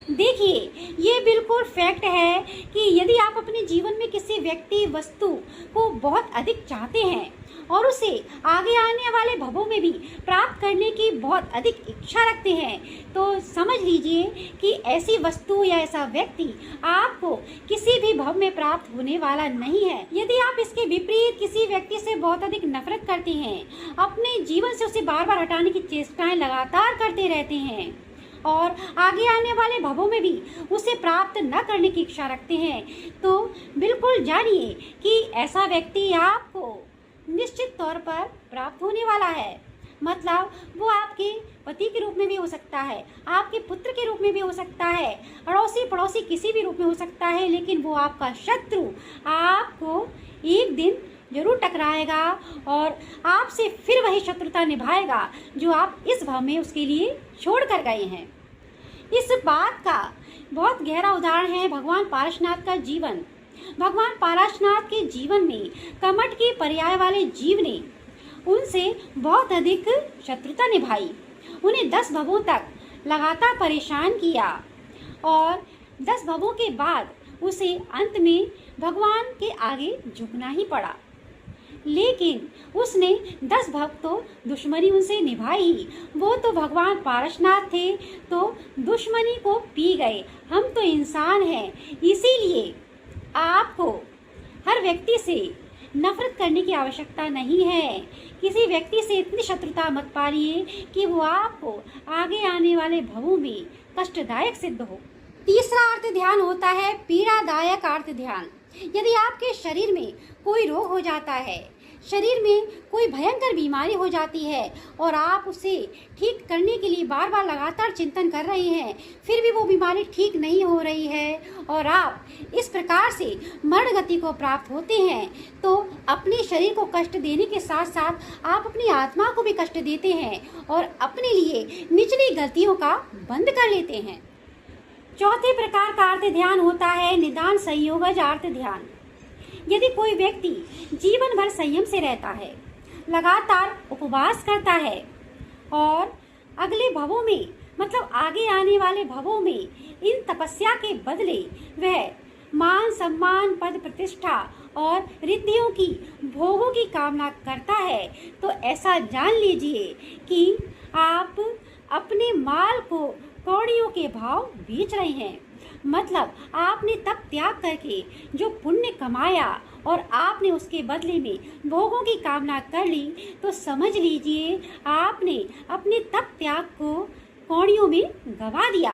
देखिए, ये बिल्कुल फैक्ट है कि यदि आप अपने जीवन में किसी व्यक्ति वस्तु को बहुत अधिक चाहते हैं और उसे आगे आने वाले भवों में भी प्राप्त करने की बहुत अधिक इच्छा रखते हैं, तो समझ लीजिए कि ऐसी वस्तु या ऐसा व्यक्ति आपको किसी भी भव में प्राप्त होने वाला नहीं है। यदि आप इसके विपरीत किसी व्यक्ति से बहुत अधिक नफरत करते हैं, अपने जीवन से उसे बार बार हटाने की चेष्टाएं लगातार करते रहते हैं और आगे आने वाले भवों में भी उसे प्राप्त न करने की इच्छा रखते हैं, तो बिल्कुल जानिए कि ऐसा व्यक्ति आपको निश्चित तौर पर प्राप्त होने वाला है। मतलब वो आपके पति के रूप में भी हो सकता है, आपके पुत्र के रूप में भी हो सकता है, अड़ोसी पड़ोसी किसी भी रूप में हो सकता है, लेकिन वो आपका शत्रु आपको एक दिन जरूर टकराएगा और आपसे फिर वही शत्रुता निभाएगा जो आप इस भाव में उसके लिए छोड़ कर गए हैं। इस बात का बहुत गहरा उदाहरण है भगवान पारसनाथ का जीवन। भगवान पारसनाथ के जीवन में कमठ के पर्याय वाले जीव ने उनसे बहुत अधिक शत्रुता निभाई, उन्हें 10 भवों तक लगातार परेशान किया और 10 भवों के बाद उसे अंत में भगवान के आगे झुकना ही पड़ा। लेकिन उसने 10 भक्त तो दुश्मनी उनसे निभाई, वो तो भगवान पारसनाथ थे तो दुश्मनी को पी गए। हम तो इंसान हैं, इसीलिए आपको हर व्यक्ति से नफरत करने की आवश्यकता नहीं है। किसी व्यक्ति से इतनी शत्रुता मत पालिए कि वो आपको आगे आने वाले भवों में कष्टदायक सिद्ध हो। तीसरा अर्थ ध्यान होता है पीड़ादायक अर्थ ध्यान। यदि आपके शरीर में कोई रोग हो जाता है, शरीर में कोई भयंकर बीमारी हो जाती है और आप उसे ठीक करने के लिए बार बार लगातार चिंतन कर रहे हैं, फिर भी वो बीमारी ठीक नहीं हो रही है और आप इस प्रकार से मरण गति को प्राप्त होते हैं, तो अपने शरीर को कष्ट देने के साथ साथ आप अपनी आत्मा को भी कष्ट देते हैं और अपने लिए निचली गलतियों का बंद कर लेते हैं। चौथे प्रकार का अर्थ ध्यान होता है निदान संयोगज अर्थ ध्यान। यदि कोई व्यक्ति जीवन भर संयम से रहता है, लगातार उपवास करता है और अगले भवों में मतलब आगे आने वाले भवों में इन तपस्या के बदले वह मान सम्मान पद प्रतिष्ठा और रिद्धियों की भोगों की कामना करता है, तो ऐसा जान लीजिए कि आप अपने माल को कौड़ियों के भाव बेच रहे हैं। मतलब आपने तप त्याग करके जो पुण्य कमाया और आपने उसके बदले में भोगों की कामना कर ली, तो समझ लीजिए आपने अपने तप त्याग को कौड़ियों में गवा दिया।